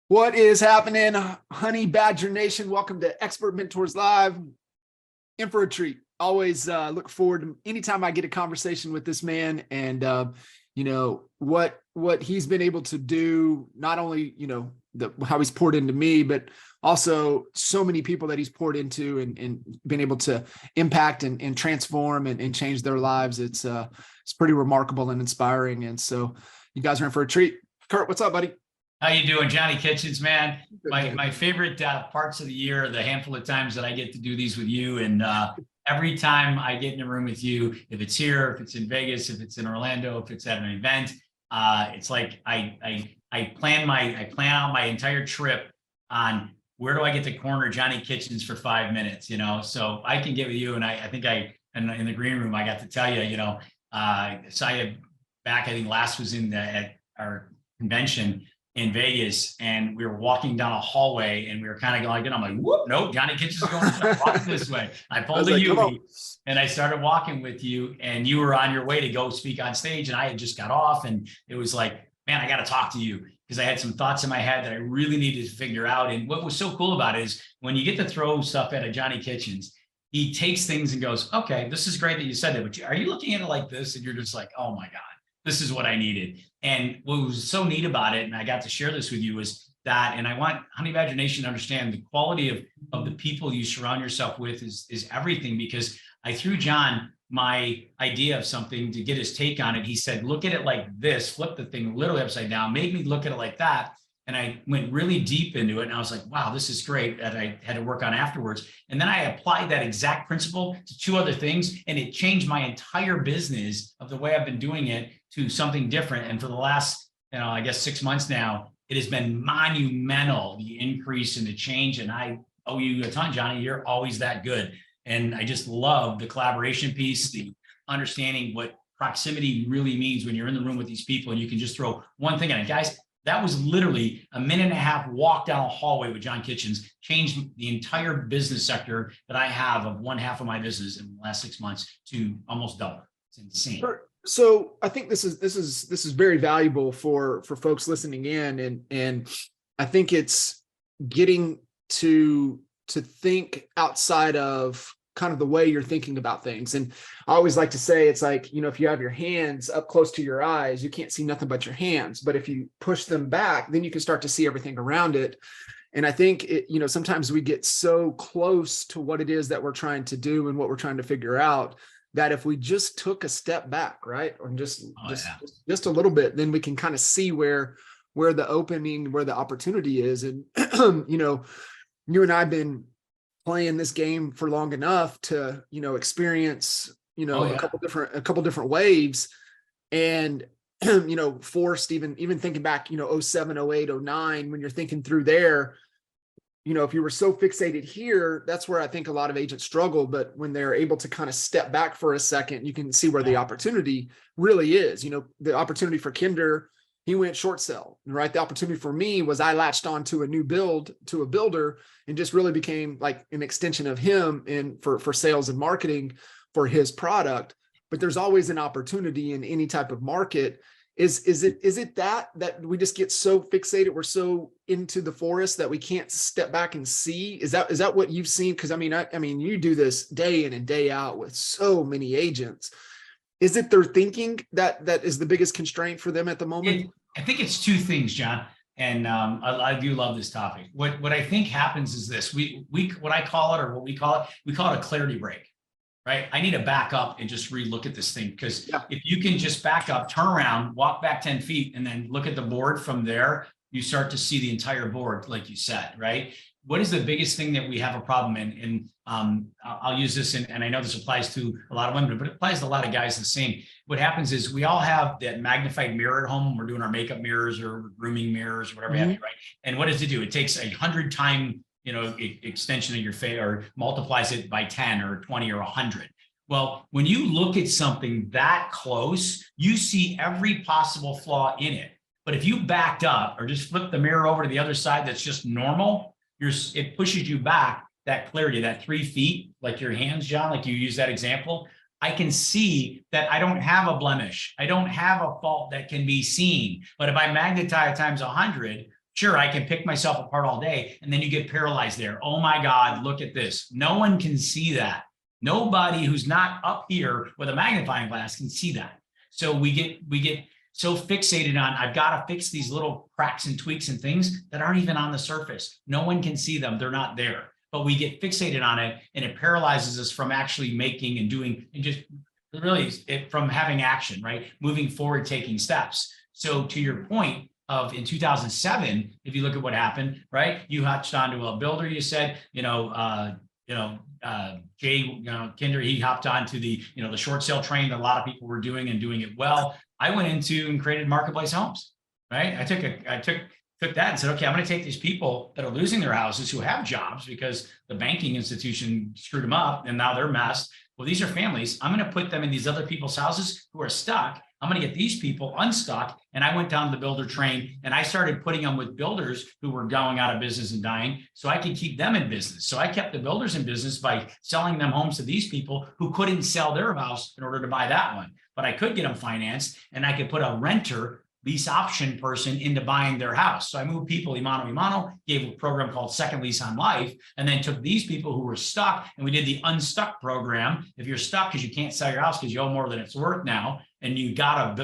What is happening, Honey Badger Nation? Welcome to Expert Mentors Live. In for a treat. Always look forward to anytime I get a conversation with this man, and what he's been able to do. Not only how he's poured into me, but also so many people that he's poured into and been able to impact and transform and change their lives. It's pretty remarkable and inspiring. And so you guys are in for a treat. Curt, what's up, buddy? How you doing, Johnny Kitchens, man? My favorite parts of the year are the handful of times that I get to do these with you. And every time I get in a room with you, if it's here, if it's in Vegas, if it's in Orlando, if it's at an event, it's like I plan out my entire trip on where do I get to corner Johnny Kitchens for 5 minutes, so I can get with you. And I think in the green room, I got to tell you, so I had back, I think last was at our convention in Vegas, and we were walking down a hallway, and we were kind of going, and I'm like, whoop, no, Johnny Kitchens is going walk this way. I pulled a U, and I started walking with you, and you were on your way to go speak on stage, and I had just got off, and it was like, man, I got to talk to you, because I had some thoughts in my head that I really needed to figure out. And what was so cool about it is when you get to throw stuff at a Johnny Kitchens, he takes things and goes, okay, this is great that you said that, but are you looking at it like this? And you're just like, oh my God, this is what I needed. And what was so neat about it, and I got to share this with you, was that, and I want Honey Badger Nation to understand the quality of the people you surround yourself with is everything. Because I threw John my idea of something to get his take on it. He said, look at it like this, flip the thing literally upside down, made me look at it like that. And I went really deep into it, and I was like, wow, this is great, that I had to work on afterwards. And then I applied that exact principle to 2 other things, and it changed my entire business of the way I've been doing it to something different. And for the last, I guess 6 months now, it has been monumental, the increase and the change. And I owe you a ton, Johnny. You're always that good. And I just love the collaboration piece, the understanding what proximity really means when you're in the room with these people and you can just throw one thing at it. Guys, that was literally a 1.5 minute walk down a hallway with John Kitchens, changed the entire business sector that I have of one half of my business in the last 6 months to almost double. It's insane. So I think this is very valuable for folks listening in, and I think it's getting to think outside of kind of the way you're thinking about things. And I always like to say, it's like, if you have your hands up close to your eyes, you can't see nothing but your hands. But if you push them back, then you can start to see everything around it. And I think sometimes we get so close to what it is that we're trying to do and what we're trying to figure out, that if we just took a step back, right, or just a little bit, then we can kind of see where the opening, where the opportunity is. And you and I've been playing this game for long enough to experience a couple different waves, and forced even thinking back 07, 08, 09, when you're thinking through there, if you were so fixated here, that's where I think a lot of agents struggle. But when they're able to kind of step back for a second, you can see where the opportunity really is. The opportunity for Kinder, he went short sell, right? The opportunity for me was I latched on to a new build, to a builder, and just really became like an extension of him for sales and marketing for his product. But there's always an opportunity in any type of market. Is it that we just get so fixated, we're so into the forest that we can't step back and see? Is that what you've seen? Because I mean, you do this day in and day out with so many agents. Is it their thinking that is the biggest constraint for them at the moment? I think it's 2 things, John. And I do love this topic. What I think happens is this: we what I call it, or what we call it a clarity break. Right? I need to back up and just relook at this thing, because if you can just back up, turn around, walk back 10 feet, and then look at the board from there, you start to see the entire board, like you said, right? What is the biggest thing that we have a problem in? And I'll use this, and I know this applies to a lot of women, but it applies to a lot of guys the same. What happens is we all have that magnified mirror at home when we're doing our makeup mirrors or grooming mirrors, or whatever have you, right? And what does it do? It takes 100-time extension of your face, or multiplies it by 10 or 20 or 100. Well, when you look at something that close, you see every possible flaw in it. But if you backed up or just flip the mirror over to the other side, that's just normal, it pushes you back that clarity, that 3 feet, like your hands, John, like you use that example. I can see that I don't have a blemish. I don't have a fault that can be seen. But if I magnetize times 100, Sure, I can pick myself apart all day, and then you get paralyzed there. Oh my God, look at this. No one can see that. Nobody who's not up here with a magnifying glass can see that. So we get so fixated on, I've got to fix these little cracks and tweaks and things that aren't even on the surface. No one can see them. They're not there. But we get fixated on it, and it paralyzes us from actually making and doing, and just really from having action, right? Moving forward, taking steps. So to your point of in 2007, if you look at what happened, right? You hatched onto a builder, you said, Jay, Kinder, he hopped onto the, the short sale train that a lot of people were doing and doing it well. I went into and created Marketplace Homes, right? I took that and said, okay, I'm going to take these people that are losing their houses who have jobs because the banking institution screwed them up and now they're messed. Well, these are families. I'm going to put them in these other people's houses who are stuck. I'm going to get these people unstuck. And I went down the builder train and I started putting them with builders who were going out of business and dying so I could keep them in business. So I kept the builders in business by selling them homes to these people who couldn't sell their house in order to buy that one. But I could get them financed and I could put a renter lease option person into buying their house. So I moved people imano, gave a program called Second Lease on Life, and then took these people who were stuck and we did the unstuck program. If you're stuck because you can't sell your house because you owe more than it's worth now, and you gotta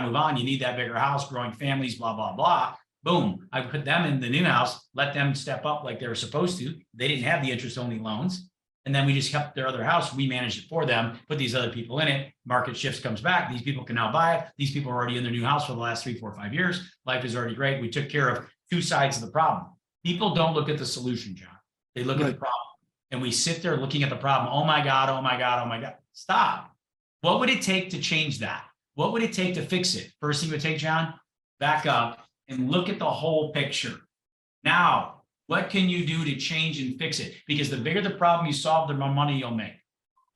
move on, you need that bigger house, growing families, blah, blah, blah. Boom. I put them in the new house, let them step up like they were supposed to. They didn't have the interest only loans. And then we just kept their other house. We managed it for them, put these other people in it. Market shifts, comes back. These people can now buy it. These people are already in their new house for the last 3, 4, 5 years. Life is already great. We took care of two sides of the problem. People don't look at the solution, John. They look at the problem. And we sit there looking at the problem. Oh my God, oh my God, oh my God. Stop. What would it take to change that? What would it take to fix it? First thing we take, John, back up and look at the whole picture. Now, what can you do to change and fix it? Because the bigger the problem you solve, the more money you'll make.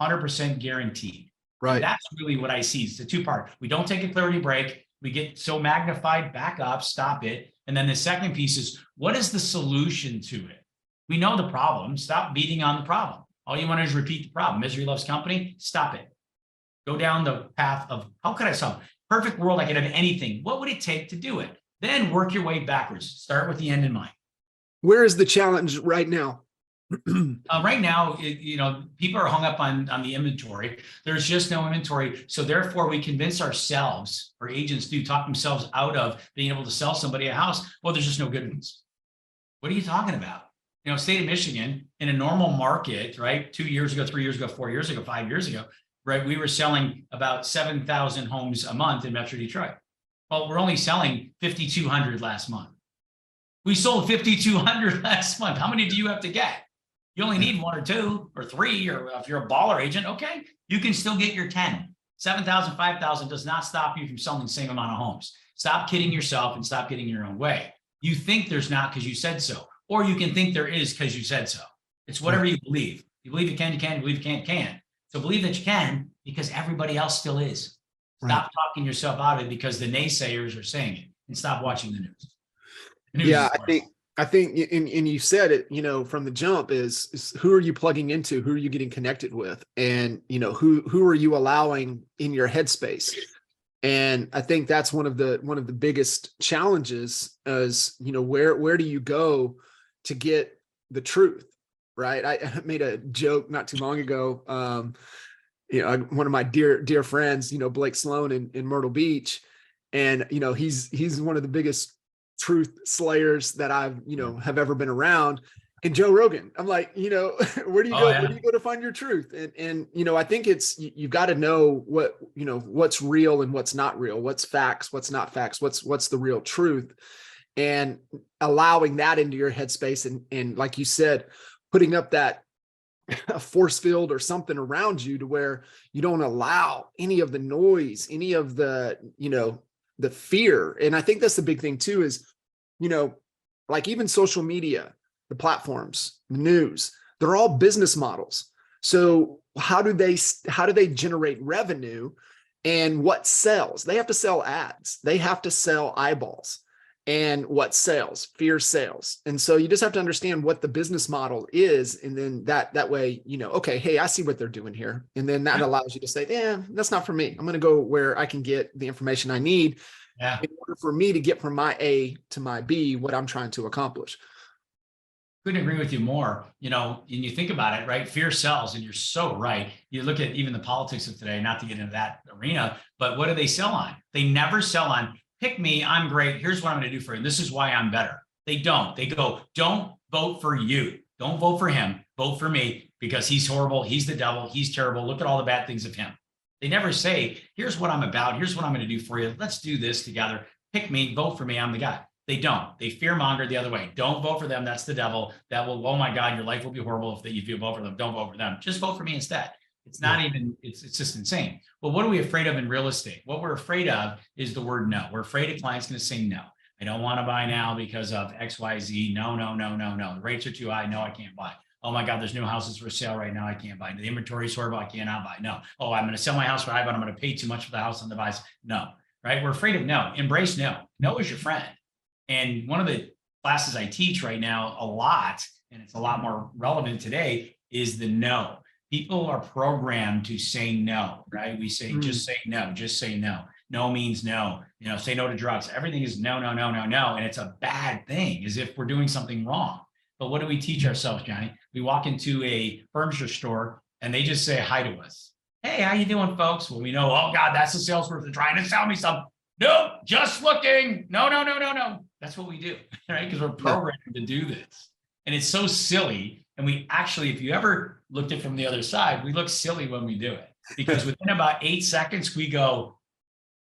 100% guaranteed. Right. And that's really what I see. It's a two-part. We don't take a clarity break. We get so magnified, back up, stop it. And then the second piece is, what is the solution to it? We know the problem. Stop beating on the problem. All you want to do is repeat the problem. Misery loves company. Stop it. Go down the path of, how could I solve it? Perfect world, I could have anything. What would it take to do it? Then work your way backwards. Start with the end in mind. Where is the challenge right now? Right now, people are hung up on the inventory. There's just no inventory. So therefore, we convince ourselves, or agents do, talk themselves out of being able to sell somebody a house. Well, there's just no good ones. What are you talking about? State of Michigan, in a normal market, right? 2 years ago, 3 years ago, 4 years ago, 5 years ago, right? We were selling about 7,000 homes a month in Metro Detroit. Well, we're only selling 5,200 last month. We sold 5,200 last month. How many do you have to get? You only need 1 or 2 or 3, or if you're a baller agent, okay, you can still get your 10. 7,000, 5,000 does not stop you from selling the same amount of homes. Stop kidding yourself and stop getting your own way. You think there's not because you said so, or you can think there is because you said so. It's whatever you believe. You believe you can, you can. You believe you can't, you can. So believe that you can because everybody else still is. Stop talking yourself out of it because the naysayers are saying it, and stop watching the news. Yeah, I think, and you said it, from the jump is who are you plugging into? Who are you getting connected with? And, who are you allowing in your headspace? And I think that's one of the biggest challenges is, where do you go to get the truth? Right. I made a joke not too long ago. One of my dear friends, Blake Sloan in Myrtle Beach, and, he's one of the biggest truth slayers that I've, have ever been around. And Joe Rogan, I'm like, where do you go? Yeah. Where do you go to find your truth? And I think you've got to know what's real and what's not real, what's facts, what's not facts, what's the real truth, and allowing that into your headspace. And like you said, putting up that force field or something around you to where you don't allow any of the noise, any of the, the fear. And I think that's the big thing too, is, like even social media, the platforms, the news, they're all business models. So how do they generate revenue, and what sells? They have to sell ads. They have to sell eyeballs. And what sells? Fear sales. And so you just have to understand what the business model is. And then that way, okay, hey, I see what they're doing here. And then that allows you to say, yeah, that's not for me. I'm going to go where I can get the information I need. Yeah. in order for me to get from my A to my B, what I'm trying to accomplish. Couldn't agree with you more. You know, and you think about it, right? Fear sells, and you're so right. You look at even the politics of today, not to get into that arena, but what do they sell on? They never sell on, pick me, I'm great. Here's what I'm going to do for you. And this is why I'm better. They don't. They go, don't vote for you. Don't vote for him. Vote for me because he's horrible. He's the devil. He's terrible. Look at all the bad things of him. They never say, here's what I'm about. Here's what I'm going to do for you. Let's do this together. Pick me, vote for me. I'm the guy. They don't. They fear monger the other way. Don't vote for them. That's the devil. That will, oh my God, your life will be horrible if you vote for them. Don't vote for them. Just vote for me instead. It's not even, it's just insane. Well, what are we afraid of in real estate? What we're afraid of is the word no. We're afraid a client's going to say no. I don't want to buy now because of X, Y, Z. No, no, no, no, no. The rates are too high. No, I can't buy. Oh my God, there's new houses for sale right now. I can't buy. The inventory is horrible. I cannot buy. No. Oh, I'm going to sell my house for high, but I'm going to pay too much for the house on the buys. No, right? We're afraid of no. Embrace no. No is your friend. And one of the classes I teach right now a lot, and it's a lot more relevant today, is the no. People are programmed to say no, right? We say, just say no, just say no. No means no, you know, say no to drugs. Everything is no, no, no, no, no. And it's a bad thing, as if we're doing something wrong. But what do we teach ourselves, Johnny? We walk into a furniture store and they just say hi to us. Hey, how you doing, folks? Well, we know, oh God, that's the salesperson trying to sell me something. Nope, just looking. No, no, no, no, no. That's what we do, right? Because we're programmed to do this. And it's so silly. And we actually, if you ever looked at it from the other side, we look silly when we do it. Because within about 8 seconds, we go,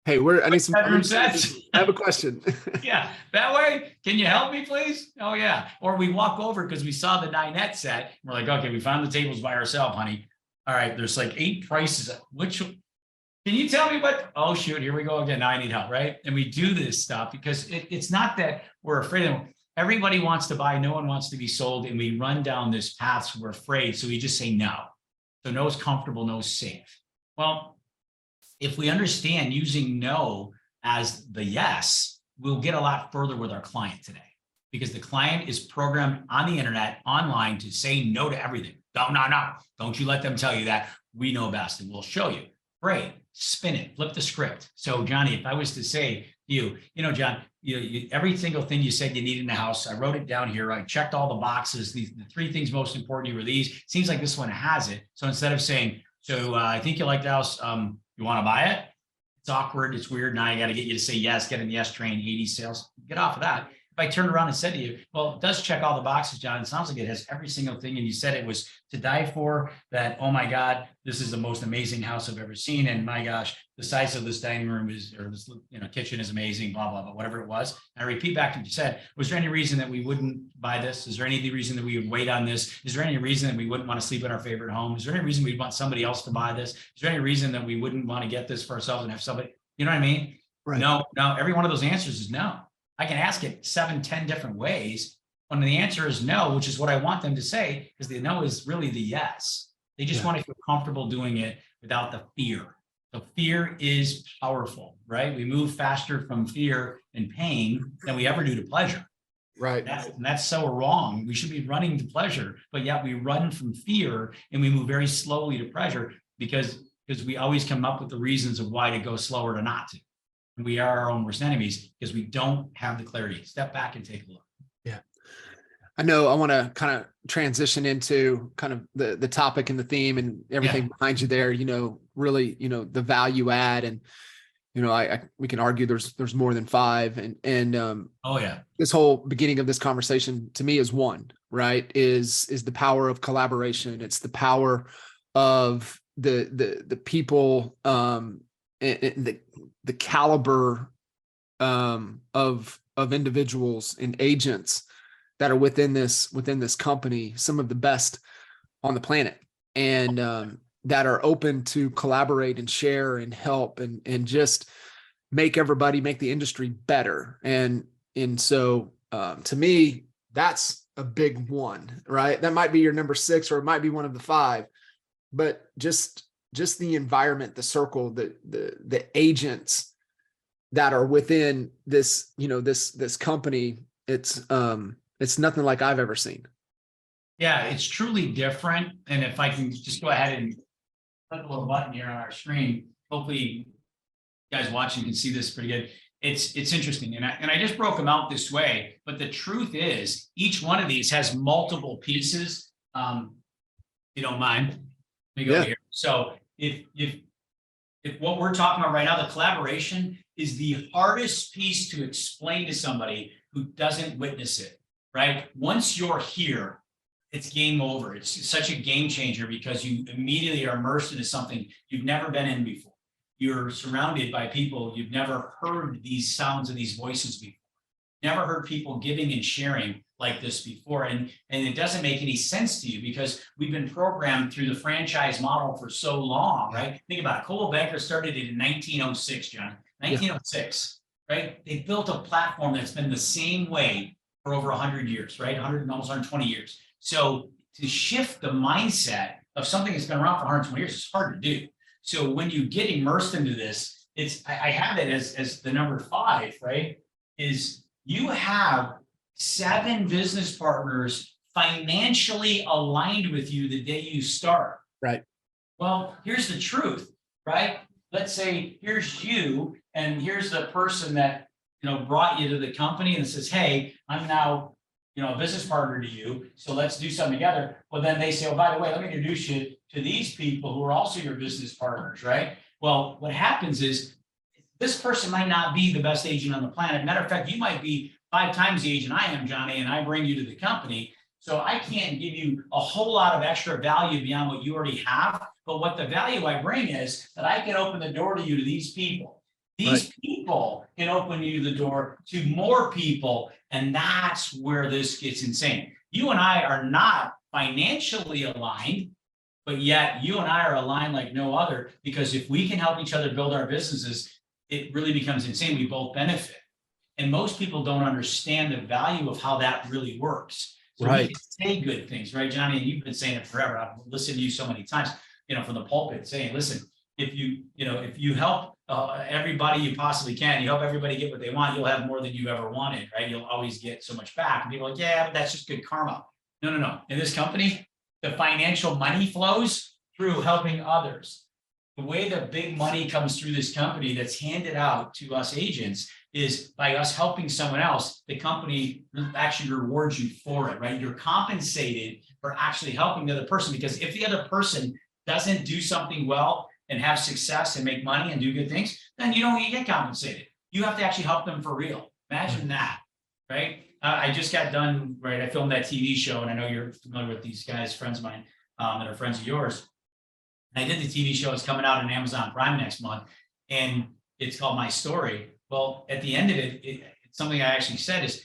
hey, I need some bedroom sets. I have a question. Yeah, that way. Can you help me, please? Oh, yeah. Or we walk over because we saw the dinette set. We're like, okay, we found the tables by ourselves, honey. All right, there's like 8 prices. Which, can you tell me what? Oh, shoot, here we go again. Now I need help, right? And we do this stuff because it's not that we're afraid of them. Everybody wants to buy. No one wants to be sold. And we run down this path. So we're afraid. So we just say no. So no is comfortable, no is safe. Well, if we understand using no as the yes, we'll get a lot further with our client today, because the client is programmed on the internet, online, to say no to everything. No, no, no. Don't you let them tell you that. We know best, and we'll show you. Great. Spin it. Flip the script. So, Johnny, if I was to say to you, you know, John, every single thing you said you need in the house, I wrote it down here. I checked all the boxes. The 3 things most important were these. Seems like this one has it. So instead of saying, so I think you like the house, you want to buy it? It's awkward. It's weird. Now I got to get you to say yes, get in the yes train, 80 sales, get off of that. If I turned around and said to you, well, it does check all the boxes, John. It sounds like it has every single thing. And you said it was to die for, that, oh my God, this is the most amazing house I've ever seen. And my gosh, the size of this dining room is, or this, you know, kitchen is amazing, blah, blah, blah, whatever it was. And I repeat back to what you said. Was there any reason that we wouldn't buy this? Is there any reason that we would wait on this? Is there any reason that we wouldn't want to sleep in our favorite home? Is there any reason we'd want somebody else to buy this? Is there any reason that we wouldn't want to get this for ourselves and have somebody, you know what I mean? Right. No, every one of those answers is no. I can ask it 7, 10 different ways. When the answer is no, which is what I want them to say, because the no is really the yes. They just want to feel comfortable doing it without the fear. So fear is powerful, right? We move faster from fear and pain than we ever do to pleasure. Right. That's so wrong. We should be running to pleasure, but yet we run from fear and we move very slowly to pleasure because we always come up with the reasons of why to go slower to not to. And we are our own worst enemies because we don't have the clarity. Step back and take a look. Yeah. I know I want to kind of transition into kind of the topic and the theme and everything behind you there, you know, really, you know, the value add. And, you know, we can argue there's more than 5. And oh yeah, this whole beginning of this conversation to me is one, right? Is the power of collaboration. It's the power of the people, and the caliber of individuals and agents that are within this company, some of the best on the planet, and that are open to collaborate and share and help and just make the industry better. And so to me, that's a big one, right? That might be your number 6, or it might be one of the 5, but just the environment, the circle, the agents that are within this, you know, this company, it's nothing like I've ever seen. Yeah, it's truly different. And if I can just go ahead and click a little button here on our screen, hopefully you guys watching can see this pretty good. It's interesting. And I just broke them out this way, but the truth is each one of these has multiple pieces. If you don't mind, let me go here. So if what we're talking about right now, the collaboration is the hardest piece to explain to somebody who doesn't witness it, right? Once you're here, it's game over. It's such a game changer because you immediately are immersed into something you've never been in before. You're surrounded by people you've never heard these sounds of these voices before. Never heard people giving and sharing like this before. And it doesn't make any sense to you because we've been programmed through the franchise model for so long, right? Think about it. Coldwell Banker started it in 1906, John, 1906, right? They built a platform that's been the same way for over 100 years, right? 100, almost 120 years. So to shift the mindset of something that's been around for 120 years is hard to do. So when you get immersed into this, I have it as the number 5, right? Is you have 7 business partners financially aligned with you the day you start. Right. Well, here's the truth, right? Let's say here's you, and here's the person that brought you to the company and says, "Hey, I'm now a business partner to you, so let's do something together." Well, then they say, "Oh, by the way, let me introduce you to these people who are also your business partners," right? Well, what happens is this person might not be the best agent on the planet. Matter of fact, you might be 5 times the agent I am, Johnny, and I bring you to the company. So I can't give you a whole lot of extra value beyond what you already have. But what the value I bring is that I can open the door to you to these people. These people can open you the door to more people. And that's where this gets insane. You and I are not financially aligned, but yet you and I are aligned like no other, because if we can help each other build our businesses, it really becomes insane. We both benefit. And most people don't understand the value of how that really works. So we can say good things, right, Johnny? And you've been saying it forever. I've listened to you so many times, from the pulpit saying, listen, if you help everybody you possibly can, you help everybody get what they want, you'll have more than you ever wanted, right? You'll always get so much back. And people are like, yeah, but that's just good karma. No. In this company, the financial money flows through helping others. The way the big money comes through this company that's handed out to us agents is by us helping someone else. The company actually rewards you for it, right? You're compensated for actually helping the other person, because if the other person doesn't do something well and have success and make money and do good things, then you don't get compensated. You have to actually help them for real. Imagine that, right? I just got done, right? I filmed that TV show, and I know you're familiar with these guys, friends of mine that are friends of yours. And I did the TV show. It's coming out on Amazon Prime next month, and it's called My Story. Well, at the end of it, it's something I actually said is,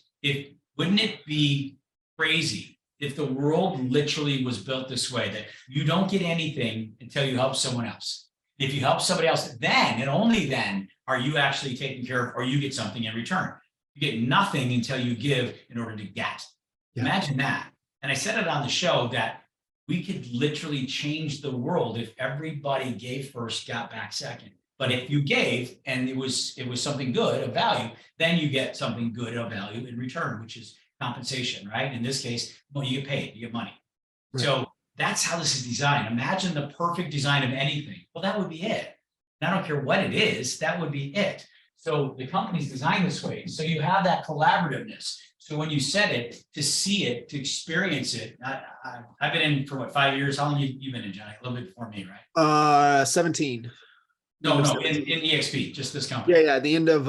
wouldn't it be crazy if the world literally was built this way, that you don't get anything until you help someone else? If you help somebody else, then and only then are you actually taken care of, or you get something in return. You get nothing until you give in order to get. Yeah. Imagine that. And I said it on the show that we could literally change the world if everybody gave first, got back second. But if you gave and it was something good of value, then you get something good of value in return, which is compensation, right? In this case, well, you get paid, you get money. Right. So that's how this is designed. Imagine the perfect design of anything. Well, that would be it. And I don't care what it is, that would be it. So the company's designed this way. So you have that collaborativeness. So when you said it, to see it, to experience it, I've been in for 5 years. How long you been in, Johnny? A little bit before me, right? 17. No, in eXp, just this company. Yeah. The end of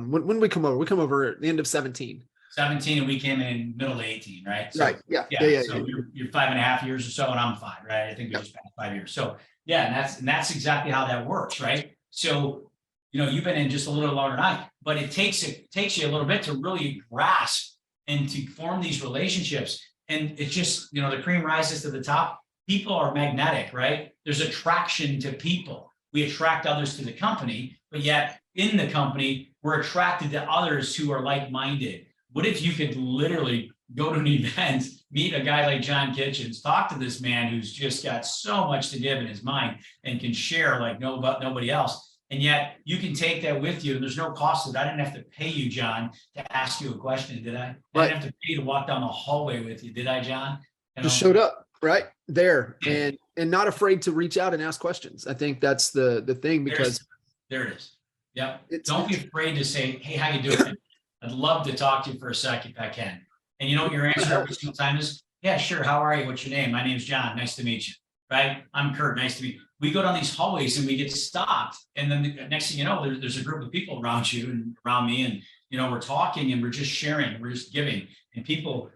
when we come over, at the end of 17. 17, and we came in middle of 18, right? So, right. Yeah. So you're 5.5 years or so, and I'm 5, right? I think we just passed 5 years. So yeah, and that's exactly how that works, right? So you've been in just a little longer than I, but it takes you a little bit to really grasp and to form these relationships. And it's just, the cream rises to the top. People are magnetic, right? There's attraction to people. We attract others to the company, but yet in the company, we're attracted to others who are like-minded. What if you could literally go to an event, meet a guy like John Kitchens, talk to this man who's just got so much to give in his mind and can share like nobody else. And yet you can take that with you, and there's no cost to it. I didn't have to pay you, John, to ask you a question, did I? I didn't have to pay you to walk down the hallway with you, did I, John? Just showed up right there, and not afraid to reach out and ask questions. I think that's the thing, because there it is. Yep. It's, Don't be afraid to say, hey, how you doing? I'd love to talk to you for a sec if I can. And you know what your answer every single time is? Yeah, sure. How are you? What's your name? My name's John. Nice to meet you. Right? I'm Curt. Nice to meet you. We go down these hallways and we get stopped. And then the next thing you know, there's a group of people around you and around me. And, you know, we're talking and we're just sharing, we're just giving. And people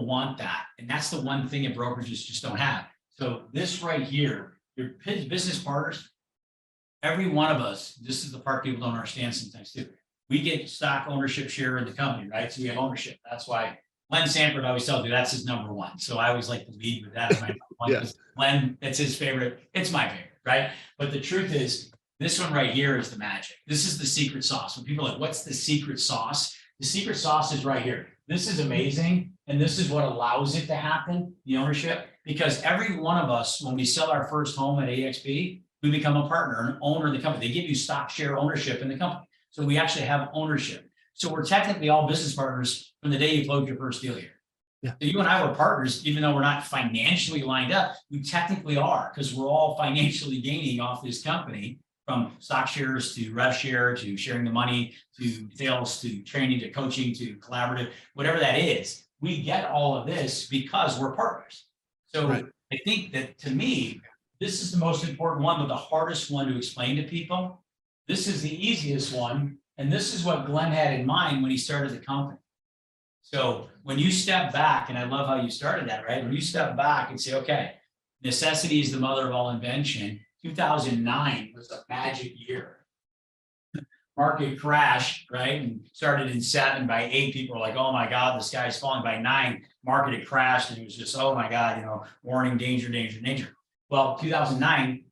want that. And that's the one thing that brokerages just don't have. So this right here, your business partners, every one of us, this is the part people don't understand sometimes too. We get stock ownership share in the company, right? So we have ownership. That's why Glenn Sanford always tells me that's his number one. So I always like to lead with that as my number one. Yeah. Glenn, that's his favorite. It's my favorite, right? But the truth is, this one right here is the magic. This is the secret sauce. When people are like, what's the secret sauce? The secret sauce is right here. This is amazing. And this is what allows it to happen, the ownership, because every one of us, when we sell our first home at eXp, we become a partner, an owner in the company. They give you stock share ownership in the company. So we actually have ownership. So we're technically all business partners from the day you closed your first deal here. Yeah. So you and I were partners, even though we're not financially lined up, we technically are, because we're all financially gaining off this company, from stock shares to rev share, to sharing the money, to sales, to training, to coaching, to collaborative, whatever that is. We get all of this because we're partners. So Right. I think that, to me, this is the most important one, but the hardest one to explain to people. This is the easiest one. And this is what Glenn had in mind when he started the company. So when you step back, and I love how you started that, right? When you step back and say, okay, necessity is the mother of all invention. 2009 was a magic year. Market crash, right? And started in 7. By 8, people were like, oh my God, the sky's falling. By 9, market had crashed. And it was just, oh my God, you know, warning, danger, danger, danger. Well, 2009,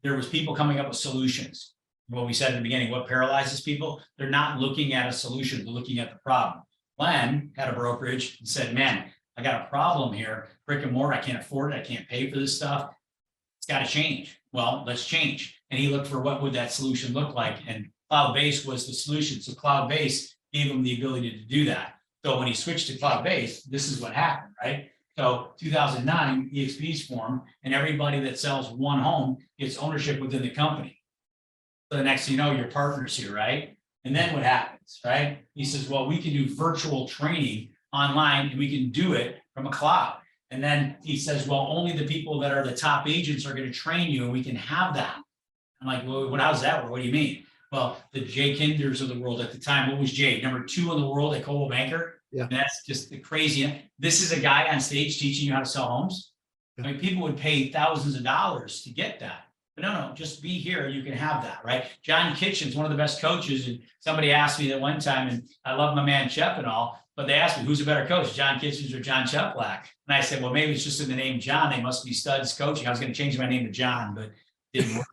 there was people coming up with solutions. What we said in the beginning, what paralyzes people? They're not looking at a solution, they're looking at the problem. Glenn had a brokerage and said, man, I got a problem here. Brick and mortar, I can't afford it. I can't pay for this stuff. It's got to change. Well, let's change. And he looked for what would that solution look like. And cloud-based was the solution. So cloud-based gave him the ability to do that. So when he switched to cloud-based, this is what happened, right? So 2009, eXp's formed, and everybody that sells one home gets ownership within the company. So the next thing you know, your partner's here, right? And then what happens, right? He says, well, we can do virtual training online and we can do it from a cloud. And then he says, well, only the people that are the top agents are going to train you and we can have that. I'm like, well, how's that work? What do you mean? Well, the Jay Kinders of the world at the time, what was Jay? Number 2 in the world at Coldwell Banker. Yeah. And that's just the crazy. This is a guy on stage teaching you how to sell homes. Yeah. I mean, people would pay thousands of dollars to get that. But no, just be here. You can have that, right? John Kitchen's one of the best coaches. And somebody asked me that one time, and I love my man Chep and all, but they asked me, who's a better coach, John Kitchens or John Cheplack? And I said, well, maybe it's just in the name John. They must be studs coaching. I was going to change my name to John, but it didn't work.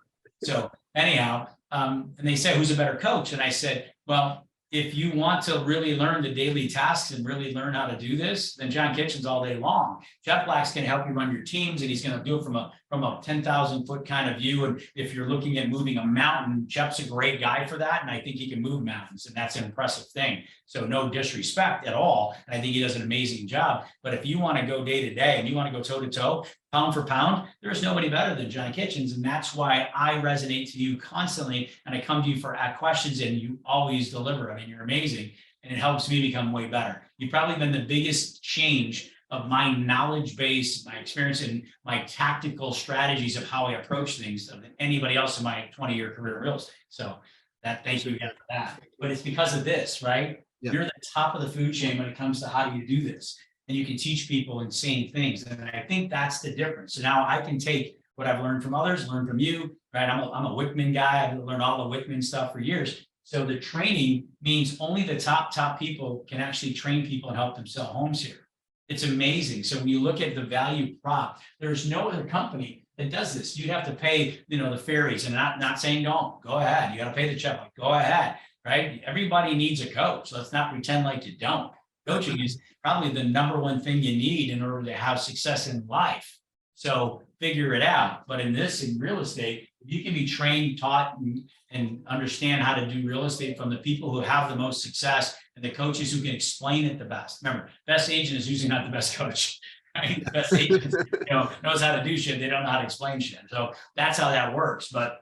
So anyhow, and they said, who's a better coach? And I said, well, if you want to really learn the daily tasks and really learn how to do this, then John Kitchen's all day long. Jeff Black's going to help you run your teams, and he's going to do it from a 10,000 foot kind of view. And if you're looking at moving a mountain, Jeff's a great guy for that. And I think he can move mountains, and that's an impressive thing. So no disrespect at all. And I think he does an amazing job. But if you want to go day to day and you want to go toe to toe, pound for pound, there's nobody better than John Kitchens. And that's why I resonate to you constantly. And I come to you for questions, and you always deliver. I mean, you're amazing. And it helps me become way better. You've probably been the biggest change of my knowledge base, my experience, and my tactical strategies of how I approach things than anybody else in my 20-year career in real estate. So thank you again for that. But it's because of this, right? Yeah. You're the top of the food chain when it comes to how do you do this. And you can teach people insane things. And I think that's the difference. So now I can take what I've learned from others, learn from you, right? I'm a Wickman guy. I've learned all the Wickman stuff for years. So the training means only the top people can actually train people and help them sell homes here. It's amazing. So when you look at the value prop, there's no other company that does this. You'd have to pay, the ferries, and not saying don't. Go ahead. You got to pay the check. Go ahead, right? Everybody needs a coach. Let's not pretend like you don't. Coaching is probably the number one thing you need in order to have success in life. So figure it out. But in real estate, if you can be trained, taught, and understand how to do real estate from the people who have the most success and the coaches who can explain it the best. Remember, best agent is usually not the best coach. Right? The best agent knows how to do shit. They don't know how to explain shit. So that's how that works. But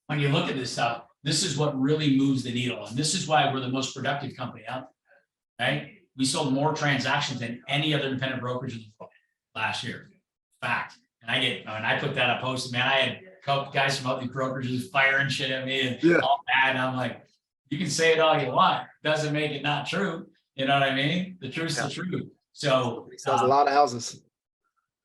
when you look at this stuff, this is what really moves the needle. And this is why we're the most productive company out there, right? We sold more transactions than any other independent brokerage in the world last year. Fact. And I put that up posted, man, I had a couple guys from other brokerages firing shit at me and all mad. And I'm like, you can say it all you want. Doesn't make it not true. You know what I mean? The truth's the truth. So He sells a lot of houses.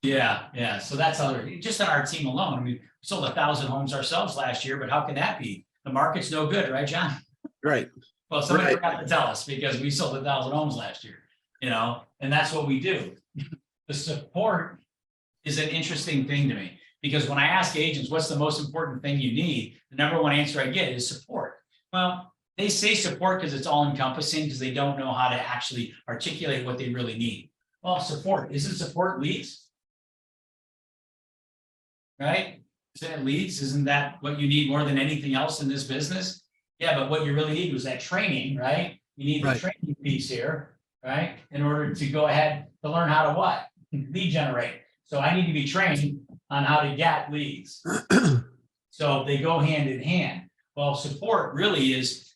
Yeah. So that's just on our team alone. I mean, we sold 1,000 homes ourselves last year, but how can that be? The market's no good, right, John? Right. Well, somebody forgot to tell us because we sold 1,000 homes last year, and that's what we do. The support is an interesting thing to me because when I ask agents, what's the most important thing you need? The number one answer I get is support. Well, they say support because it's all encompassing because they don't know how to actually articulate what they really need. Well, support. Isn't support leads? Right? Isn't it leads? Isn't that what you need more than anything else in this business? Yeah, but what you really need was that training, right? You need the training piece here, right? In order to go ahead to learn how to what? Lead generate. So I need to be trained on how to get leads. So they go hand in hand. Well, support really is,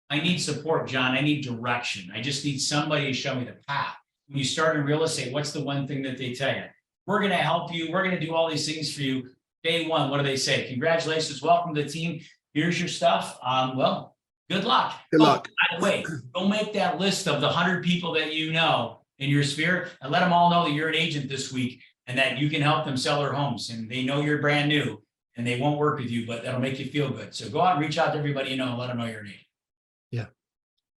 I need support, John. I need direction. I just need somebody to show me the path. When you start in real estate, what's the one thing that they tell you? We're going to help you. We're going to do all these things for you. Day one, what do they say? Congratulations. Welcome to the team. Here's your stuff. Well, good luck. Good luck. By the way, go make that list of the 100 people that you know in your sphere and let them all know that you're an agent this week and that you can help them sell their homes. And they know you're brand new and they won't work with you, but that'll make you feel good. So go out and reach out to everybody you know and let them know you're an agent. Yeah.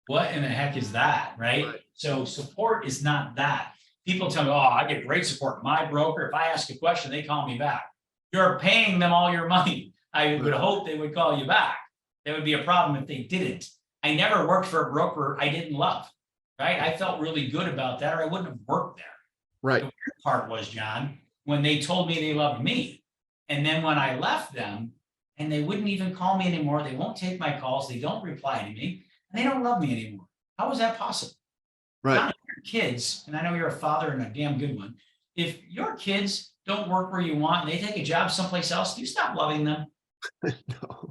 What in the heck is that, right? So support is not that. People tell me, oh, I get great support. My broker, if I ask a question, they call me back. You're paying them all your money. I would hope they would call you back. That would be a problem if they didn't. I never worked for a broker I didn't love, right? I felt really good about that or I wouldn't have worked there. Right. The weird part was, John, when they told me they loved me. And then when I left them and they wouldn't even call me anymore, they won't take my calls, they don't reply to me, and they don't love me anymore. How is that possible? Right. John, your kids, and I know you're a father and a damn good one. If your kids don't work where you want and they take a job someplace else, do you stop loving them? No.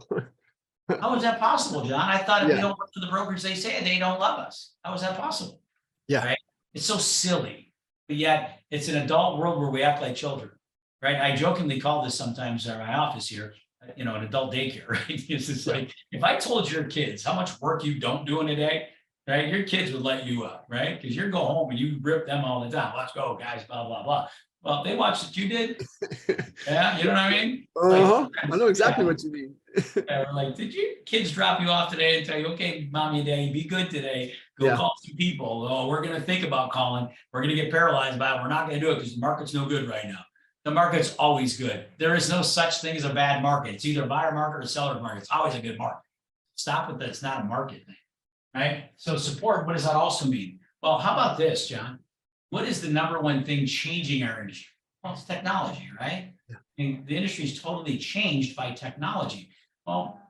How is that possible, John? I thought if we don't work for the brokers, they say they don't love us. How is that possible? Yeah. Right? It's so silly, but yet it's an adult world where we act like children, right? I jokingly call this sometimes in my office here, an adult daycare, right? It's just like, if I told your kids how much work you don't do in a day, right? Your kids would let you up, right? Because you go home and you rip them all the time. Let's go, guys, blah, blah, blah. Well, they watched what you did. Yeah, you know what I mean? Like, I know exactly what you mean. We're like, did your kids drop you off today and tell you, okay, mommy and daddy, be good today. Go call some people. Oh, we're going to think about calling. We're going to get paralyzed by it. We're not going to do it because the market's no good right now. The market's always good. There is no such thing as a bad market. It's either a buyer market or a seller market. It's always a good market. Stop with that. It's not a market thing, right? So support, what does that also mean? Well, how about this, John? What is the number one thing changing our industry? Well, it's technology, right? Yeah. And the industry is totally changed by technology. Well,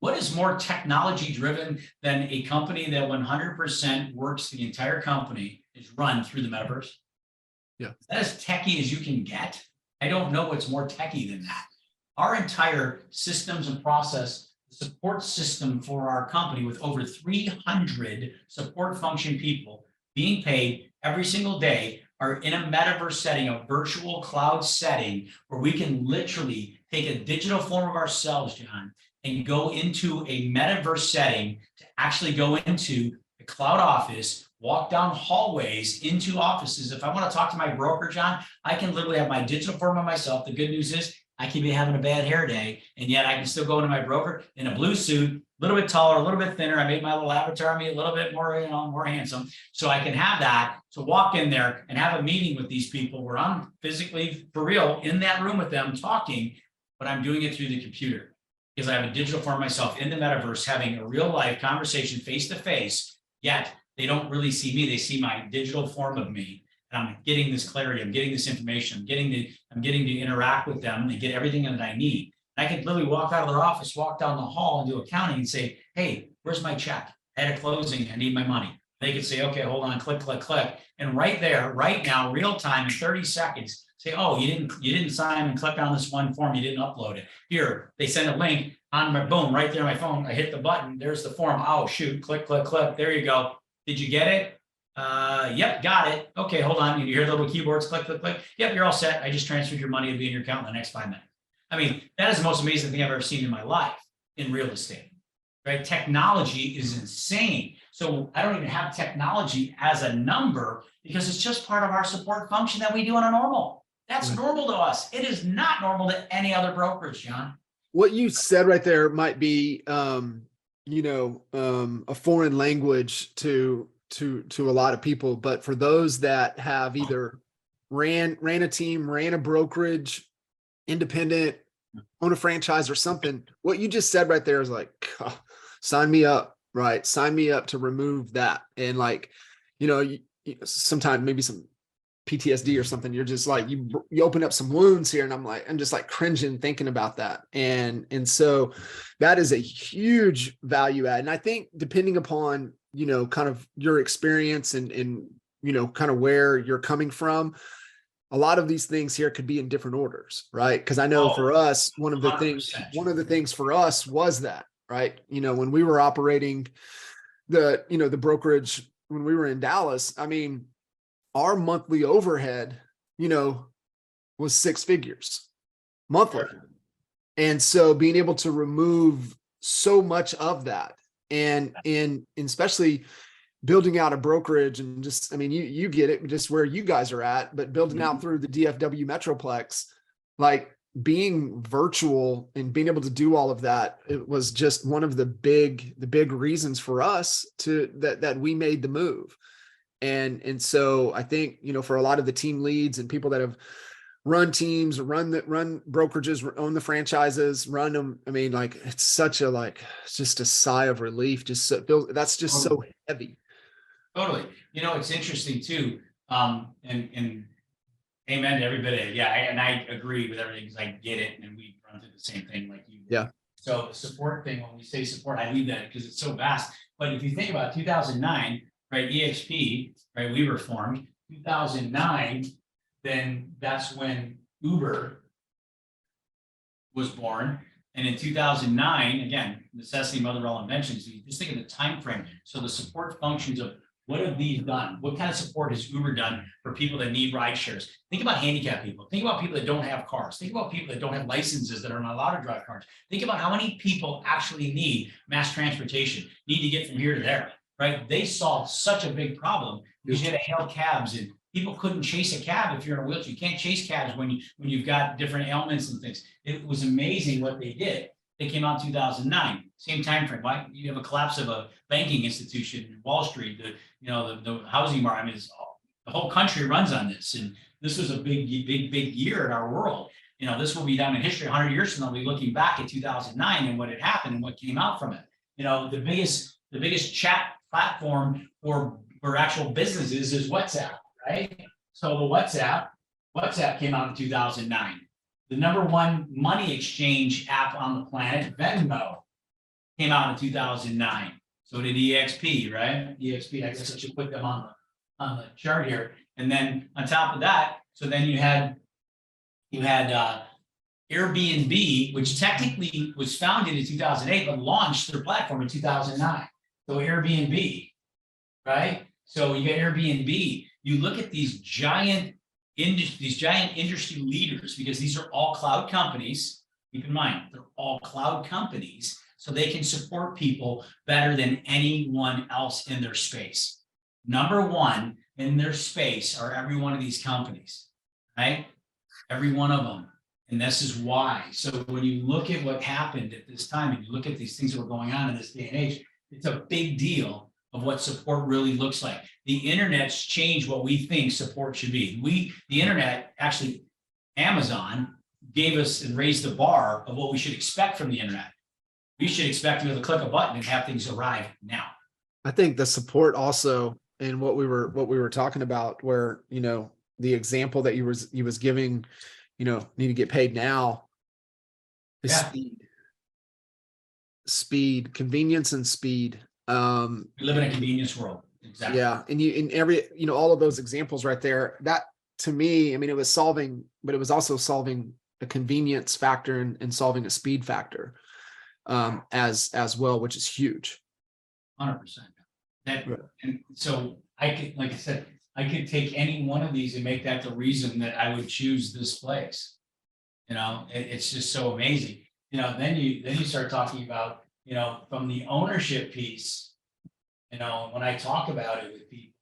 what is more technology driven than a company that 100% works the entire company is run through the metaverse? Yeah. Is that as techie as you can get? I don't know what's more techie than that. Our entire systems and process support system for our company with over 300 support function people being paid every single day are in a metaverse setting, a virtual cloud setting, where we can literally take a digital form of ourselves, John, and go into a metaverse setting to actually go into the cloud office, walk down hallways into offices. If I want to talk to my broker, John, I can literally have my digital form of myself. The good news is I can be having a bad hair day, and yet I can still go into my broker in a blue suit, a little bit taller, a little bit thinner. I made my little avatar me a little bit more, more handsome. So I can have that to walk in there and have a meeting with these people where I'm physically, for real, in that room with them talking, but I'm doing it through the computer because I have a digital form of myself in the metaverse, having a real life conversation face to face, yet they don't really see me. They see my digital form of me. And I'm getting this clarity. I'm getting this information. I'm getting to interact with them and they get everything that I need. I could literally walk out of their office, walk down the hall and do accounting and say, hey, where's my check? I had a closing. I need my money. They could say, okay, hold on, click, click, click. And right there, right now, real time in 30 seconds, say, oh, you didn't sign and click on this one form, you didn't upload it. Here, they send a link on my boom, right there on my phone. I hit the button, there's the form. Oh shoot, click, click, click. There you go. Did you get it? Yep, got it. Okay, hold on. You hear the little keyboards, click, click, click. Yep, you're all set. I just transferred your money to be in your account in the next 5 minutes. I mean, that is the most amazing thing I've ever seen in my life in real estate, right? Technology is insane. So I don't even have technology as a number because it's just part of our support function that we do on a normal. That's normal to us. It is not normal to any other brokerage, John. What you said right there might be, a foreign language to a lot of people, but for those that have either ran a team, ran a brokerage, independent, own a franchise or something, what you just said right there is like, oh, sign me up, right? Sign me up to remove that. And like, sometimes maybe some PTSD or something, you're just like, you open up some wounds here. And I'm just like cringing thinking about that. And so that is a huge value add. And I think depending upon, kind of your experience and kind of where you're coming from, a lot of these things here could be in different orders, right? Because I know for us, one of the things for us was that, right? When we were operating the brokerage, when we were in Dallas, I mean, our monthly overhead, was 6 figures monthly. And so being able to remove so much of that and especially building out a brokerage and just, I mean, you get it just where you guys are at, but building out through the DFW Metroplex, like being virtual and being able to do all of that, it was just one of the big reasons for us that we made the move. And so I think, for a lot of the team leads and people that have run teams, run brokerages, own the franchises, run them. I mean, like, it's just a sigh of relief. That's just so heavy. Totally. It's interesting too. And amen to every bit of it. Yeah. And I agree with everything because I get it. And we run through the same thing like you. Yeah. So the support thing, when we say support, I leave that because it's so vast. But if you think about 2009, right, eXp, right, we were formed 2009, then that's when Uber was born. And in 2009, again, necessity mother of all inventions. You just think of the time frame. So the support functions of what have these done? What kind of support has Uber done for people that need ride shares? Think about handicapped people. Think about people that don't have cars. Think about people that don't have licenses that are not allowed to drive cars. Think about how many people actually need mass transportation, need to get from here to there, right? They solved such a big problem because you had to hail cabs and people couldn't chase a cab if you're in a wheelchair. You can't chase cabs when you've got different ailments and things. It was amazing what they did. They came out in 2009, same time frame. Right? You have a collapse of a banking institution, Wall Street, the housing market. I mean, the whole country runs on this, and this was a big year in our world. This will be down in history 100 years from now. We'll be looking back at 2009 and what had happened and what came out from it. The biggest chat platform for actual businesses is WhatsApp, right? So the WhatsApp came out in 2009. The #1 money exchange app on the planet, Venmo, came out in 2009. So did eXp, right? eXp, I guess I should put them on the chart here. And then on top of that, so then you had Airbnb, which technically was founded in 2008, but launched their platform in 2009. So Airbnb, right? So you get Airbnb. You look at these giant industry leaders, because these are all cloud companies. Keep in mind, they're all cloud companies, so they can support people better than anyone else in their space. #1 in their space are every one of these companies, right? Every one of them. And this is why. So when you look at what happened at this time and you look at these things that were going on in this day and age, it's a big deal of what support really looks like. The internet's changed what we think support should be. The internet, actually, Amazon gave us and raised the bar of what we should expect from the internet. We should expect to be able to click a button and have things arrive now. I think the support also, and what we were talking about, where the example that he was giving, need to get paid now. Is speed, convenience, and speed. We live in a convenience world. Exactly. Yeah, and all of those examples right there, to me, I mean, it was solving, but it was also solving a convenience factor and solving a speed factor as well, which is huge. 100%. That, Right. and so I could, like I said, I could take any one of these and make that the reason that I would choose this place. You know, it's just so amazing. You know, then you start talking about, you know, from the ownership piece, you know, when I talk about it with people,